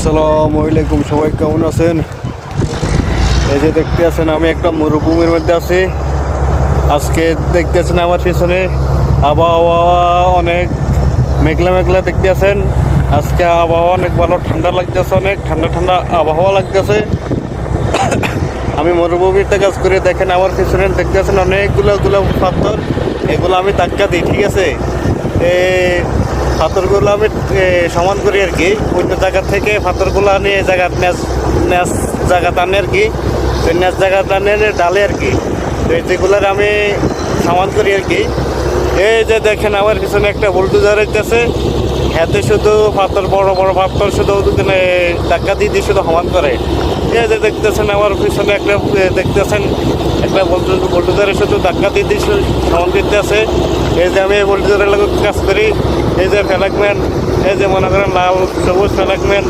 আসসালামু আলাইকুম, সবাই কেমন আছেন? এই যে দেখতে আছেন আমি একটা মরুভূমির মধ্যে আছি। আজকে দেখতেছেন আমার পিছনে আবহাওয়া অনেক মেঘলা মেঘলা দেখতে আছেন। আজকে আবহাওয়া অনেক ভালো, ঠান্ডা লাগতেছে, অনেক ঠান্ডা ঠান্ডা আবহাওয়া লাগতেছে। আমি মরুভূমিতে কাজ করে দেখেন আমার পিছনে দেখতেছেন অনেকগুলো পাথর। এগুলো আমি ধাক্কা দিই, ঠিক আছে? পাথরগুলো আমি সমান করি আর কি, অন্য জায়গা থেকে পাথরগুলো নিয়ে জায়গা ন্যাস জায়গা টানে আর কি, ন্যাস জায়গা টানে ডালে আর কি। তো যেগুলোর আমি সমান করি আর কি। এই যে দেখেন আমার পিছনে একটা বুলডোজার হইতেছে, হাতে শুধু পাথর, বড় বড় পাথর শুধু ধাক্কা দিয়ে শুধু সমান করে। এই যে দেখতেছেন আমার পিছনে একটা দেখতেছেন একটা বুলডোজারে শুধু ধাক্কা দিয়ে সমান করতে আছে। এই যে আমি এই বুলডোজারের কাজ করি। এই যে ফ্ল্যাগম্যান, এই যে মনে করেন লাল সবুজ ফ্ল্যাগম্যান,